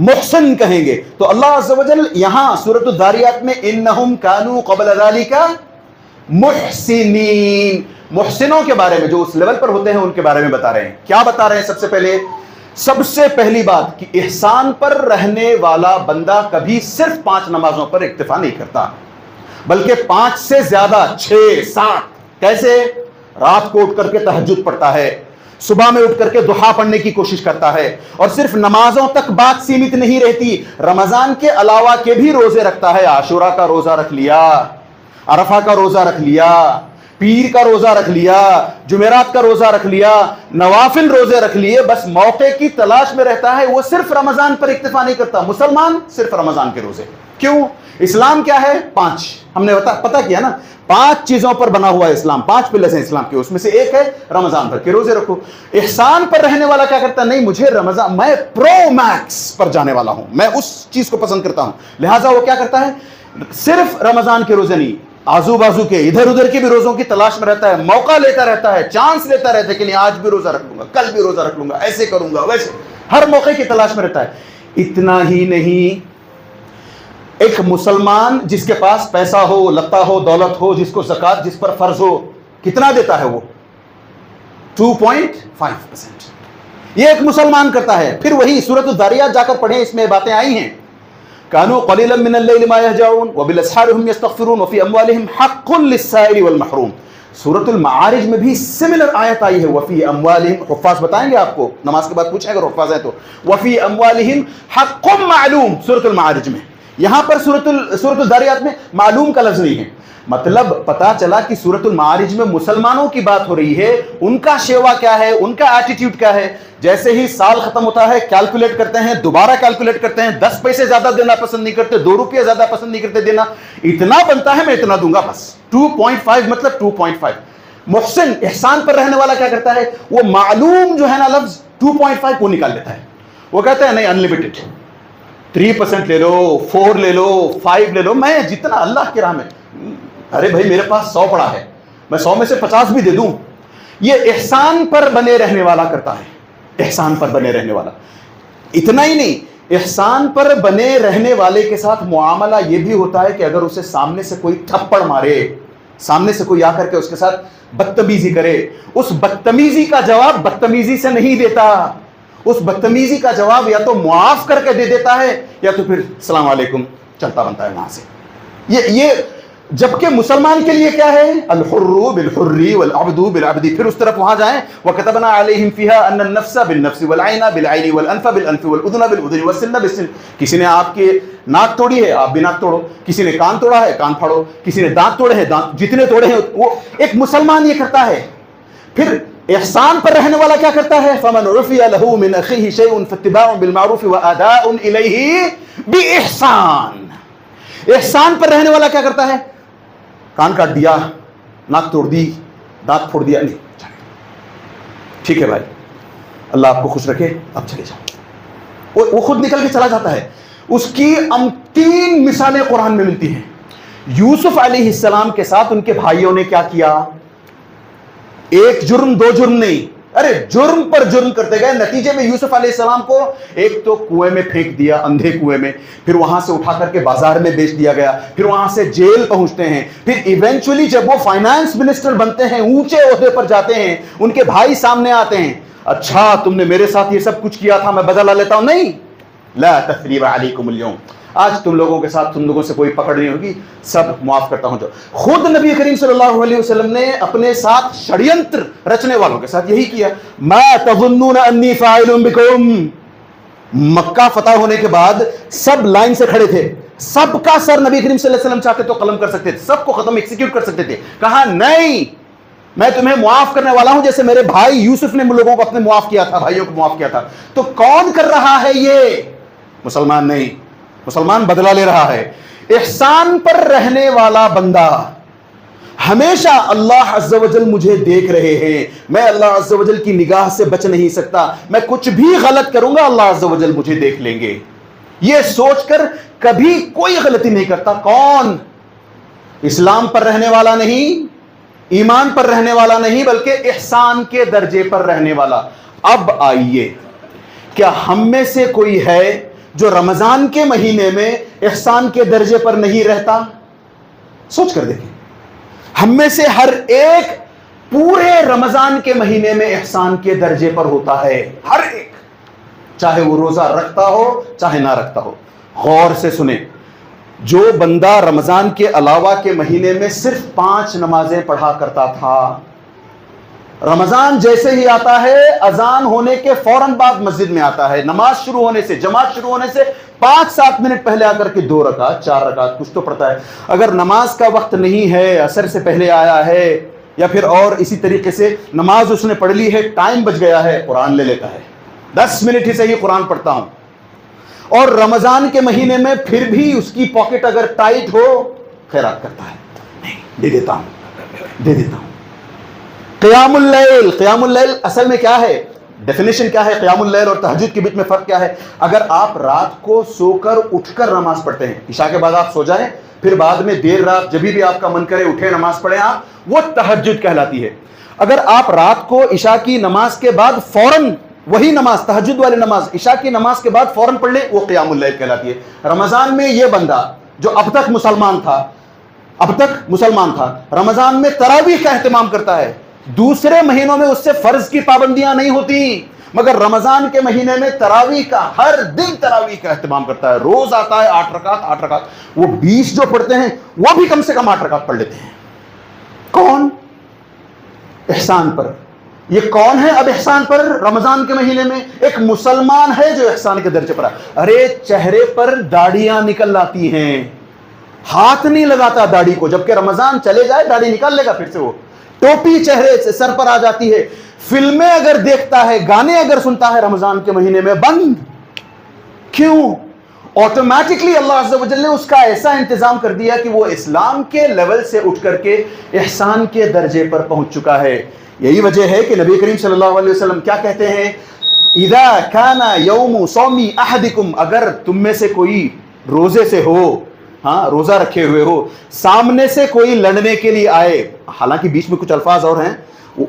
محسن کہیں گے. تو اللہ عز و جل یہاں سورۃ الذاریات میں انہم کانوا قبل ذلک محسنین، محسنوں کے بارے میں، جو اس لیول پر ہوتے ہیں ان کے بارے میں بتا رہے ہیں. کیا بتا رہے ہیں؟ سب سے پہلے سب سے پہلی بات کہ احسان پر رہنے والا بندہ کبھی صرف 5 نمازوں پر اکتفا نہیں کرتا، بلکہ 5 سے زیادہ، 6 7 کیسے؟ رات کو اٹھ کر کے تہجد پڑھتا ہے، صبح میں اٹھ کر کے دعا پڑھنے کی کوشش کرتا ہے، اور صرف نمازوں تک بات سیمت نہیں رہتی، رمضان کے علاوہ کے بھی روزے رکھتا ہے۔ عاشورہ کا روزہ رکھ لیا، عرفہ کا روزہ رکھ لیا، پیر کا روزہ رکھ لیا، جمعرات کا روزہ رکھ لیا، نوافل روزے رکھ لیے، بس موقع کی تلاش میں رہتا ہے۔ وہ صرف رمضان پر اکتفا نہیں کرتا۔ مسلمان صرف رمضان کے روزے، کیوں؟ اسلام کیا ہے؟ 5 ہم نے پتہ کیا نا، 5 چیزوں پر بنا ہوا ہے اسلام، 5 پلرز ہیں اسلام کے، اس میں سے ایک ہے رمضان بھر کے روزے رکھو۔ احسان پر رہنے والا کیا کرتا ہے؟ نہیں، مجھے رمضان، میں پرو میکس پر جانے والا ہوں، میں اس چیز کو پسند کرتا ہوں، لہٰذا وہ کیا کرتا ہے؟ صرف رمضان کے روزے نہیں، آزو بازو کے ادھر ادھر کے بھی روزوں کی تلاش میں رہتا ہے، موقع لیتا رہتا ہے، چانس لیتا رہتا ہے کہ نہیں آج بھی روزہ رکھ لوں گا، کل بھی روزہ رکھ لوں گا، ایسے کروں گا، ویسے، ہر موقع کی تلاش میں رہتا ہے۔ اتنا ہی نہیں، ایک مسلمان جس کے پاس پیسہ ہو، لتا ہو، دولت ہو، جس کو زکوٰۃ جس پر فرض ہو، کتنا دیتا ہے وہ؟ 2.5%۔ یہ ایک مسلمان کرتا ہے۔ پھر وہی سورۃ الذاریات جا کر پڑھیں، اس میں باتیں آئی ہیں، کانوا قلیلا من اللیل ما یہجعون وبالاسحار هم یستغفرون وفی اموالہم حق للسائل والمحروم۔ سورۃ المعارج میں بھی سملر آیت آئی ہے، وفی اموالہم، حفاظ بتائیں گے آپ کو، نماز کے بعد پوچھیں اگر حفاظ ہیں تو، وفی اموالہم حق معلوم سورۃ المعارج میں، یہاں پر سورۃ الذاریات میں معلوم کا لفظ نہیں ہے۔ مطلب پتا چلا کہ سورۃ المعارج میں مسلمانوں کی بات ہو رہی ہے، ان کا شیوا کیا ہے، ان کا ایٹیٹیوڈ کیا ہے۔ جیسے ہی سال ختم ہوتا ہے کیلکولیٹ کرتے ہیں، دوبارہ کیلکولیٹ کرتے ہیں، 10 پیسے زیادہ دینا پسند نہیں کرتے، 2 روپے زیادہ پسند نہیں کرتے دینا، اتنا بنتا ہے میں اتنا دوں گا بس، 2.5 مطلب 2.5۔ محسن احسان پر رہنے والا کیا کرتا ہے؟ وہ معلوم جو ہے نا لفظ 2.5 وہ نکال لیتا ہے، وہ کہتا ہے نہیں انلمیٹڈ، 3% لے لو، 4 لے لو، 5 لے لو، میں جتنا اللہ کی راہ میں، ارے بھائی میرے پاس 100 پڑا ہے، میں 100 میں سے 50 بھی دے دوں۔ یہ احسان پر بنے رہنے والا کرتا ہے، احسان پر بنے رہنے والا۔ اتنا ہی نہیں، احسان پر بنے رہنے والے کے ساتھ معاملہ یہ بھی ہوتا ہے کہ اگر اسے سامنے سے کوئی تھپڑ مارے، سامنے سے کوئی آ کر کے اس کے ساتھ بدتمیزی کرے، اس بدتمیزی کا جواب بدتمیزی سے نہیں دیتا، اس بدتمیزی کا جواب یا تو معاف کر کے دے دیتا ہے یا تو پھر السلام علیکم چلتا بنتا ہے وہاں سے۔ یہ جبکہ مسلمان کے لیے کیا ہے؟ الحر بالحر والعبد بالعبد، پھر اس طرف وہاں جائیں وَكَتَبْنَا عَلَيْهِمْ فِيهَا أَنَّ النَّفْسَ بِالنَّفْسِ وَالْعَيْنَ بِالْعَيْنِ وَالْأَنْفَ بِالْأَنْفِ وَالْأُذُنَ بِالْأُذُنِ وَالسِّنَّ بِالسِّنِّ۔ کسی نے آپ کے ناک توڑی ہے، آپ بھی ناک توڑو، کسی نے کان توڑا ہے، کان پھاڑو، کسی نے دانت توڑے ہیں، دانت، جتنے توڑے ہیں وہ ایک مسلمان یہ کرتا ہے۔ پھر احسان پر رہنے والا کیا کرتا ہے؟ فَمَنْ عُفِيَ لَهُ مِنْ أَخِيهِ شَيْءٌ فَاتِّبَاعٌ بِالْمَعْرُوفِ وَأَدَاءٌ إِلَيْهِ بِإِحْسَانٍ۔ احسان پر رہنے والا کیا کرتا ہے؟ کان کاٹ دیا، ناک توڑ دی، دانت پھوڑ دیا، نہیں، ٹھیک ہے بھائی، اللہ آپ کو خوش رکھے، اب چلے جاؤ۔ وہ خود نکل کے چلا جاتا ہے۔ اس کی 3 مثالیں قرآن میں ملتی ہیں۔ یوسف علیہ السلام کے ساتھ ان کے بھائیوں نے کیا کیا؟ 1 جرم 2 جرم نہیں، ارے جرم پر جرم کرتے گئے، نتیجے میں یوسف علیہ السلام کو ایک تو کنویں میں پھینک دیا، اندھے کنویں میں، پھر وہاں سے اٹھا کر کے بازار میں بیچ دیا گیا، پھر وہاں سے جیل پہنچتے ہیں، پھر ایونچولی جب وہ فائنانس منسٹر بنتے ہیں، اونچے عہدے پر جاتے ہیں، ان کے بھائی سامنے آتے ہیں، اچھا تم نے میرے ساتھ یہ سب کچھ کیا تھا، میں بدلہ لیتا ہوں، نہیں، لا تثریب علیکم اليوم، آج تم لوگوں کے ساتھ تم لوگوں سے کوئی پکڑ نہیں ہوگی، سب معاف کرتا ہوں۔ جو خود نبی کریم صلی اللہ علیہ وسلم نے اپنے ساتھ شڑینتر رچنے والوں کے ساتھ یہی کیا، ما تظنون انی فاعل بکم۔ مکہ فتح ہونے کے بعد سب لائن سے کھڑے تھے، سب کا سر نبی کریم صلی اللہ علیہ وسلم چاہتے تو قلم کر سکتے تھے، سب کو ختم ایکسیکیوٹ کر سکتے تھے، کہا نہیں، میں تمہیں معاف کرنے والا ہوں، جیسے میرے بھائی یوسف نے لوگوں کو اپنے معاف کیا تھا، بھائیوں کو معاف کیا تھا۔ تو کون کر رہا ہے یہ؟ مسلمان نہیں، مسلمان بدلہ لے رہا ہے۔ احسان پر رہنے والا بندہ ہمیشہ اللہ عز و جل مجھے دیکھ رہے ہیں، میں اللہ عز و جل کی نگاہ سے بچ نہیں سکتا، میں کچھ بھی غلط کروں گا اللہ عز و جل مجھے دیکھ لیں گے، یہ سوچ کر کبھی کوئی غلطی نہیں کرتا۔ کون؟ اسلام پر رہنے والا نہیں، ایمان پر رہنے والا نہیں، بلکہ احسان کے درجے پر رہنے والا۔ اب آئیے، کیا ہم میں سے کوئی ہے جو رمضان کے مہینے میں احسان کے درجے پر نہیں رہتا؟ سوچ کر دیکھیں، ہم میں سے ہر ایک پورے رمضان کے مہینے میں احسان کے درجے پر ہوتا ہے، ہر ایک۔ چاہے وہ روزہ رکھتا ہو چاہے نہ رکھتا ہو. غور سے سنیں, جو بندہ رمضان کے علاوہ کے مہینے میں صرف 5 نمازیں پڑھا کرتا تھا, رمضان جیسے ہی آتا ہے اذان ہونے کے فوراً بعد مسجد میں آتا ہے, نماز شروع ہونے سے, جماعت شروع ہونے سے 5-7 منٹ پہلے آ کر کے 2 رکعت 4 رکعت کچھ تو پڑھتا ہے. اگر نماز کا وقت نہیں ہے, عصر سے پہلے آیا ہے یا پھر اور اسی طریقے سے نماز اس نے پڑھ لی ہے, ٹائم بچ گیا ہے, قرآن لے لیتا ہے, 10 منٹ ہی صحیح قرآن پڑھتا ہوں. اور رمضان کے مہینے میں پھر بھی اس کی پاکٹ اگر ٹائٹ ہو خیرات کرتا ہے, نہیں دے دیتا ہوں. قیام اللیل, قیام اللیل اصل میں کیا ہے, ڈیفینیشن کیا ہے, قیام اللیل اور تہجد کے بیچ میں فرق کیا ہے؟ اگر آپ رات کو سو کر اٹھ کر نماز پڑھتے ہیں, عشاء کے بعد آپ سو جائیں, پھر بعد میں دیر رات جب بھی آپ کا من کرے اٹھے نماز پڑھیں آپ, وہ تہجد کہلاتی ہے. اگر آپ رات کو عشاء کی نماز کے بعد فوراً وہی نماز, تہجد والی نماز عشاء کی نماز کے بعد فوراً پڑھ لیں, وہ قیام اللیل کہلاتی ہے. رمضان میں یہ بندہ جو اب تک مسلمان تھا رمضان میں تراویح کا اہتمام کرتا ہے, دوسرے مہینوں میں اس سے فرض کی پابندیاں نہیں ہوتی, مگر رمضان کے مہینے میں تراویح کا, ہر دن تراویح کا اہتمام کرتا ہے. روز آتا ہے 8 رکعت, وہ 20 جو پڑھتے ہیں وہ بھی کم سے کم 8 رکعت پڑھ لیتے ہیں. کون؟ احسان پر. یہ کون ہے اب احسان پر رمضان کے مہینے میں؟ ایک مسلمان ہے جو احسان کے درجے پر ہے. ارے چہرے پر داڑیاں نکل آتی ہیں, ہاتھ نہیں لگاتا داڑھی کو, جبکہ رمضان چلے جائے داڑھی نکال لے گا پھر سے. وہ ٹوپی چہرے سے سر پر آ جاتی ہے. فلمیں اگر دیکھتا ہے, گانے اگر سنتا ہے رمضان کے مہینے میں, بند. کیوں؟ آٹومیٹکلی اللہ عز و جل نے اس کا ایسا انتظام کر دیا کہ وہ اسلام کے لیول سے اٹھ کر کے احسان کے درجے پر پہنچ چکا ہے. یہی وجہ ہے کہ نبی کریم صلی اللہ علیہ وسلم کیا کہتے ہیں, اذا کان یوم صوم احدکم, اگر تم میں سے کوئی روزے سے ہو, ہاں روزہ رکھے ہوئے ہو, سامنے سے کوئی لڑنے کے لیے آئے, حالانکہ بیچ میں کچھ الفاظ اور ہیں,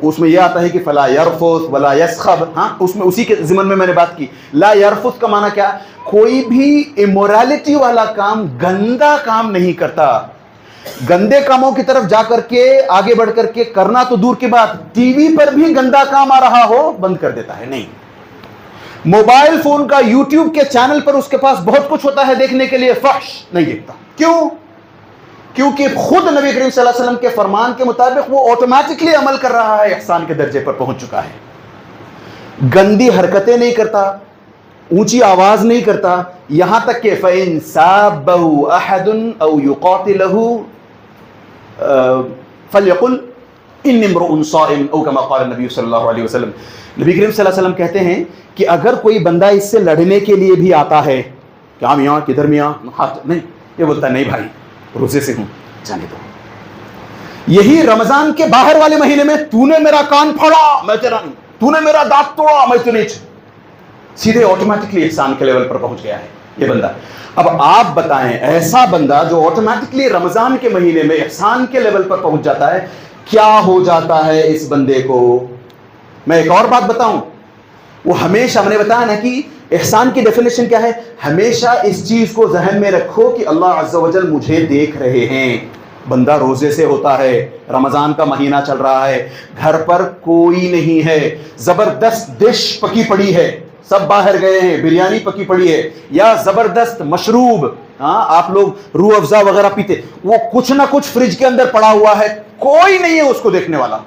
اس میں یہ آتا ہے کہ فلا یرفث ولا یسخب, ہاں اس میں اسی کے ضمن میں نے بات کی. لا یرفث کا معنی کیا؟ کوئی بھی امورالٹی والا کام, گندا کام نہیں کرتا. گندے کاموں کی طرف جا کر کے آگے بڑھ کر کے کرنا تو دور کی بات, ٹی وی پر بھی گندا کام آ رہا ہو بند کر دیتا ہے. نہیں, موبائل فون کا یوٹیوب کے چینل پر اس کے پاس بہت کچھ ہوتا ہے دیکھنے کے لیے, فحش نہیں دیکھتا. کیوں؟ کیونکہ خود نبی کریم صلی اللہ علیہ وسلم کے فرمان کے مطابق وہ آٹومیٹکلی عمل کر رہا ہے, احسان کے درجے پر پہنچ چکا ہے. گندی حرکتیں نہیں کرتا, اونچی آواز نہیں کرتا, یہاں تک کہ فَإِن سَابَّهُ أَحَدٌ أَوْ يُقَاتِلَهُ فَلْيَقُلْ إِنِّي امْرُؤٌ صَائِمٌ أَوْ كَمَا قَالَ النَّبِيُّ صلی اللہ علیہ وسلم. نبی کریم صلی اللہ علیہ وسلم کہتے ہیں کہ اگر کوئی بندہ اس سے لڑنے کے لیے بھی آتا ہے, کیا میاں کدھر میاں, ہاتھ نہیں, یہ بولتا نہیں بھائی روزے سے ہوں, جانے دو. یہی رمضان کے باہر والے مہینے میں تو نے میرا کان پھاڑا میں تیرا نہیں, تو نے میرا دانت توڑا میں تو نہیں, سیدھے آٹومیٹکلی احسان کے لیول پر پہنچ گیا ہے یہ بندہ. اب آپ بتائیں, ایسا بندہ جو آٹومیٹکلی رمضان کے مہینے میں احسان کے لیول پر پہنچ جاتا ہے, کیا ہو جاتا ہے اس بندے کو؟ میں ایک اور بات بتاؤں, وہ ہمیشہ ہم نے بتایا نا کہ احسان کی ڈیفینیشن کیا ہے, ہمیشہ اس چیز کو ذہن میں رکھو کہ اللہ عز و جل مجھے دیکھ رہے ہیں. بندہ روزے سے ہوتا ہے, رمضان کا مہینہ چل رہا ہے, گھر پر کوئی نہیں ہے, زبردست ڈش پکی پڑی ہے, سب باہر گئے ہیں, بریانی پکی پڑی ہے, یا زبردست مشروب, ہاں آپ لوگ روح افزا وغیرہ پیتے, وہ کچھ نہ کچھ فریج کے اندر پڑا ہوا ہے, کوئی نہیں ہے اس کو دیکھنے والا.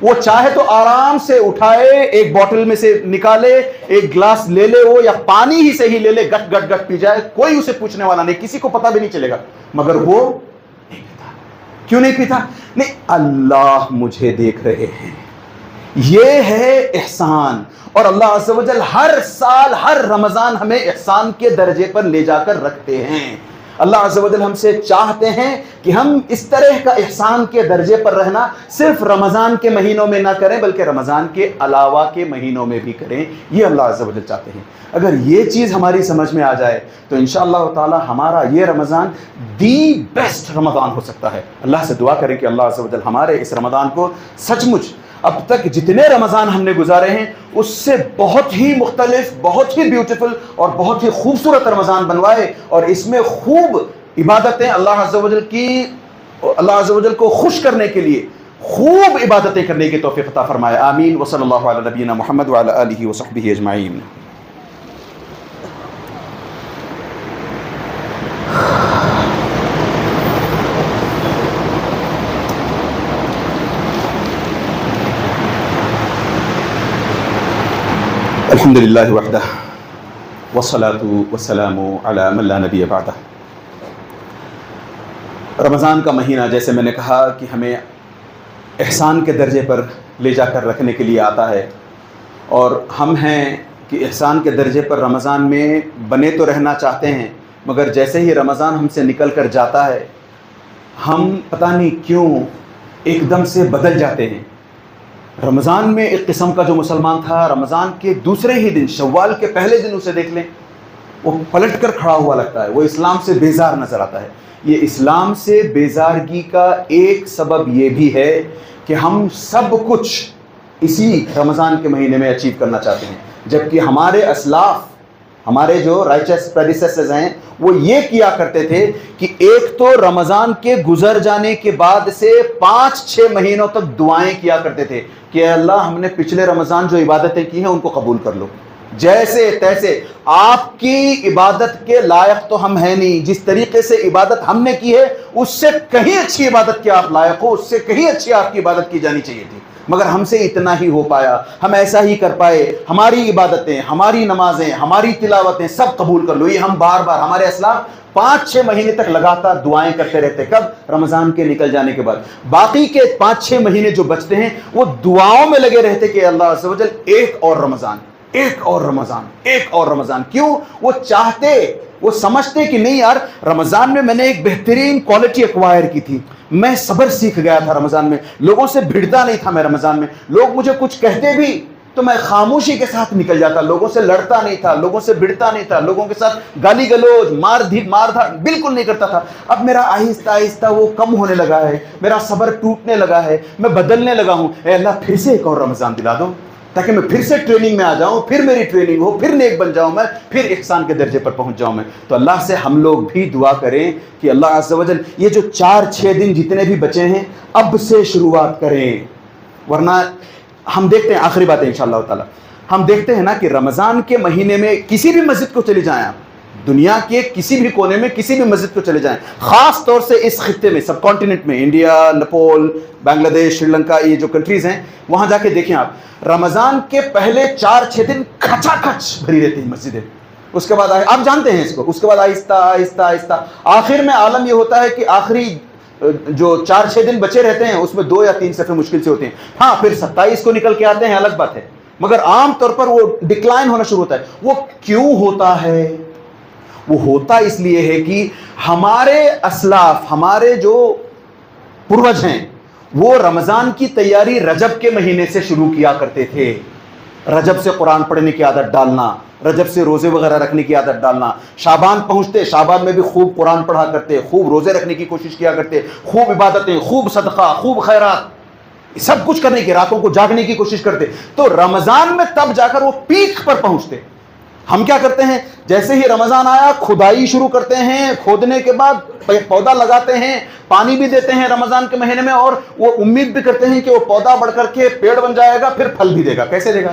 وہ چاہے تو آرام سے اٹھائے, ایک بوٹل میں سے نکالے, ایک گلاس لے لے وہ, یا پانی ہی سے ہی لے لے, گٹ گٹ گٹ پی جائے, کوئی اسے پوچھنے والا نہیں, کسی کو پتہ بھی نہیں چلے گا. مگر وہ نہیں پیتا. کیوں نہیں پیتا؟ نہیں, اللہ مجھے دیکھ رہے ہیں. یہ ہے احسان. اور اللہ عز و جل ہر سال ہر رمضان ہمیں احسان کے درجے پر لے جا کر رکھتے ہیں. اللہ عز و جل ہم سے چاہتے ہیں کہ ہم اس طرح کا احسان کے درجے پر رہنا صرف رمضان کے مہینوں میں نہ کریں, بلکہ رمضان کے علاوہ کے مہینوں میں بھی کریں. یہ اللہ عز و جل چاہتے ہیں. اگر یہ چیز ہماری سمجھ میں آ جائے تو انشاءاللہ تعالی ہمارا یہ رمضان دی بیسٹ رمضان ہو سکتا ہے. اللہ سے دعا کریں کہ اللہ عز و جل ہمارے اس رمضان کو سچ مچ اب تک جتنے رمضان ہم نے گزارے ہیں اس سے بہت ہی مختلف, بہت ہی بیوٹیفل اور بہت ہی خوبصورت رمضان بنوائے, اور اس میں خوب عبادتیں اللہ عز و جل کی, اللہ عز و جل کو خوش کرنے کے لیے خوب عبادتیں کرنے کی توفیق عطا فرمائے. آمین. وصلی اللہ علی نبینا محمد وعلی آلہ وصحبہ اجمعین. الحمد للہ وحدہ والصلاة والسلام علی من لا نبی بعدہ۔ رمضان کا مہینہ جیسے میں نے کہا کہ ہمیں احسان کے درجے پر لے جا کر رکھنے کے لیے آتا ہے، اور ہم ہیں کہ احسان کے درجے پر رمضان میں بنے تو رہنا چاہتے ہیں، مگر جیسے ہی رمضان ہم سے نکل کر جاتا ہے ہم پتہ نہیں کیوں ایک دم سے بدل جاتے ہیں۔ رمضان میں ایک قسم کا جو مسلمان تھا، رمضان کے دوسرے ہی دن، شوال کے پہلے دن اسے دیکھ لیں، وہ پلٹ کر کھڑا ہوا لگتا ہے، وہ اسلام سے بیزار نظر آتا ہے۔ یہ اسلام سے بیزارگی کا ایک سبب یہ بھی ہے کہ ہم سب کچھ اسی رمضان کے مہینے میں اچیو کرنا چاہتے ہیں، جبکہ ہمارے اسلاف، ہمارے جو رائچس پریڈیسیسرز ہیں، وہ یہ کیا کرتے تھے کہ ایک تو رمضان کے گزر جانے کے بعد سے 5-6 مہینوں تک دعائیں کیا کرتے تھے کہ اے اللہ ہم نے پچھلے رمضان جو عبادتیں کی ہیں ان کو قبول کر لو، جیسے تیسے۔ آپ کی عبادت کے لائق تو ہم ہیں نہیں، جس طریقے سے عبادت ہم نے کی ہے اس سے کہیں اچھی عبادت کی آپ لائق ہو، اس سے کہیں اچھی آپ کی عبادت کی جانی چاہیے تھی، مگر ہم سے اتنا ہی ہو پایا، ہم ایسا ہی کر پائے، ہماری عبادتیں، ہماری نمازیں، ہماری تلاوتیں سب قبول کر لو۔ یہ ہم بار بار، ہمارے اسلاف 5-6 مہینے تک لگاتار دعائیں کرتے رہتے، کب؟ رمضان کے نکل جانے کے بعد۔ باقی کے 5-6 مہینے جو بچتے ہیں وہ دعاؤں میں لگے رہتے کہ اللہ عز و جل ایک اور رمضان، ایک اور رمضان، ایک اور رمضان۔ کیوں؟ وہ چاہتے، وہ سمجھتے کہ نہیں یار، رمضان میں نے ایک بہترین کوالٹی ایکوائر کی تھی، میں صبر سیکھ گیا تھا رمضان میں، لوگوں سے بھڑتا نہیں تھا میں رمضان میں، لوگ مجھے کچھ کہتے بھی تو میں خاموشی کے ساتھ نکل جاتا، لوگوں سے لڑتا نہیں تھا، لوگوں سے بھڑتا نہیں تھا، لوگوں کے ساتھ گالی گلوج، مار دھاڑ بالکل نہیں کرتا تھا۔ اب میرا آہستہ آہستہ وہ کم ہونے لگا ہے، میرا صبر ٹوٹنے لگا ہے، میں بدلنے لگا ہوں۔ اے اللہ پھر سے ایک اور رمضان دلا دو تاکہ میں پھر سے ٹریننگ میں آ جاؤں، پھر میری ٹریننگ ہو، پھر نیک بن جاؤں میں، پھر احسان کے درجے پر پہنچ جاؤں میں۔ تو اللہ سے ہم لوگ بھی دعا کریں کہ اللہ عز و جل یہ جو 4-6 دن جتنے بھی بچے ہیں اب سے شروعات کریں، ورنہ ہم دیکھتے ہیں، آخری بات ہے انشاءاللہ تعالی، ہم دیکھتے ہیں نا کہ رمضان کے مہینے میں کسی بھی مسجد کو چلے جائیں آپ، دنیا کے کسی بھی کونے میں کسی بھی مسجد کو چلے جائیں، خاص طور سے اس خطے میں، سب کانٹیننٹ میں، انڈیا، نیپال، بنگلہ دیش، سری لنکا، یہ جو کنٹریز ہیں وہاں جا کے دیکھیں آپ، رمضان کے پہلے 4-6 دن کھچا کھچ بھری رہتی ہیں مسجدیں، اس کے بعد آپ جانتے ہیں اس کو، اس کے بعد آہستہ آہستہ آہستہ آخر میں عالم یہ ہوتا ہے کہ آخری جو 4-6 دن بچے رہتے ہیں اس میں 2 یا 3 صفحے مشکل سے ہوتے ہیں، ہاں پھر 27 کو نکل کے آتے ہیں الگ بات ہے، مگر عام طور پر وہ ڈکلائن ہونا شروع ہوتا ہے۔ وہ کیوں ہوتا ہے؟ وہ ہوتا اس لیے ہے کہ ہمارے اسلاف، ہمارے جو پروج ہیں، وہ رمضان کی تیاری رجب کے مہینے سے شروع کیا کرتے تھے، رجب سے قرآن پڑھنے کی عادت ڈالنا، رجب سے روزے وغیرہ رکھنے کی عادت ڈالنا، شعبان پہنچتے، شعبان میں بھی خوب قرآن پڑھا کرتے، خوب روزے رکھنے کی کوشش کیا کرتے، خوب عبادتیں، خوب صدقہ، خوب خیرات، سب کچھ کرنے کی، راتوں کو جاگنے کی کوشش کرتے، تو رمضان میں تب جا کر وہ پیک پر پہنچتے۔ ہم کیا کرتے ہیں؟ جیسے ہی رمضان آیا کھدائی شروع کرتے ہیں، کھودنے کے بعد پودا لگاتے ہیں، پانی بھی دیتے ہیں رمضان کے مہینے میں، اور وہ امید بھی کرتے ہیں کہ وہ پودا بڑھ کر کے پیڑ بن جائے گا، پھر پھل بھی دے گا۔ کیسے دے گا؟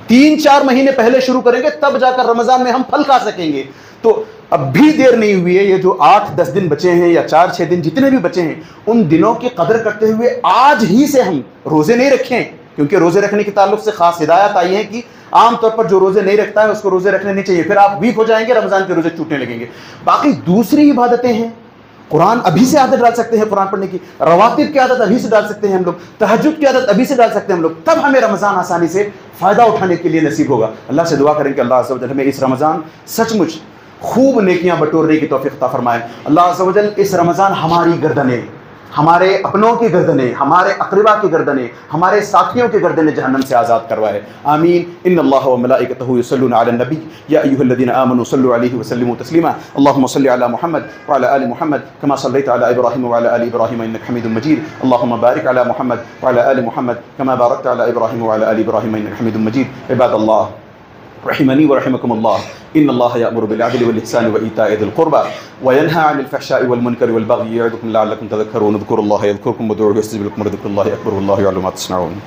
3-4 مہینے پہلے شروع کریں گے تب جا کر رمضان میں ہم پھل کھا سکیں گے۔ تو اب بھی دیر نہیں ہوئی ہے، یہ جو 8-10 دن بچے ہیں یا 4-6 دن جتنے بھی بچے ہیں، ان دنوں کی قدر کرتے ہوئے آج ہی سے ہم روزے نہیں رکھیں، کیونکہ روزے رکھنے کے تعلق سے خاص ہدایات آئی ہیں کہ عام طور پر جو روزے نہیں رکھتا ہے اس کو روزے رکھنے نہیں چاہیے، پھر آپ ویک ہو جائیں گے، رمضان کے روزے چھوٹنے لگیں گے۔ باقی دوسری عبادتیں ہیں، قرآن ابھی سے عادت ڈال سکتے ہیں قرآن پڑھنے کی، رواتب کی عادت ابھی سے ڈال سکتے ہیں ہم لوگ، تہجد کی عادت ابھی سے ڈال سکتے ہیں ہم لوگ، تب ہمیں رمضان آسانی سے فائدہ اٹھانے کے لیے نصیب ہوگا۔ اللہ سے دعا کریں کہ اللہ عز و جل ہمیں اس رمضان سچ مچ خوب نیکیاں بٹورنے کی توفیق عطا فرمائے۔ اللہ عز و جل اس رمضان ہماری گردنیں، ہمارے اپنوں کی گردنیں، ہمارے اقربا کی گردنیں، ہمارے ساتھیوں کی گردنیں جہنم سے آزاد کروائے، آمین۔ ان اللہ وملائکتہ یصلون علی النبی یا ایھا الذین آمنوا صلوا علیہ وسلموا تسلیما، اللهم صل علی محمد وعلی آل محمد كما صليت على ابراہیم وعلى آل ابراہیم انک حمید مجید، اللهم بارک علی محمد وعلى آل محمد كما بارکت على ابراہیم وعلى آل ابراہیم انک حمید مجید۔ عباد اللہ رحمني ورحمكم الله، إن الله يأمر بالعدل والإحسان وإيتاء ذي القربى وينهى عن الفحشاء والمنكر والبغي يعظكم لعلكم تذكرون، اذكروا الله يذكركم وادعوه يستجب لكم، ولذكر الله أكبر والله يعلم ما تصنعون۔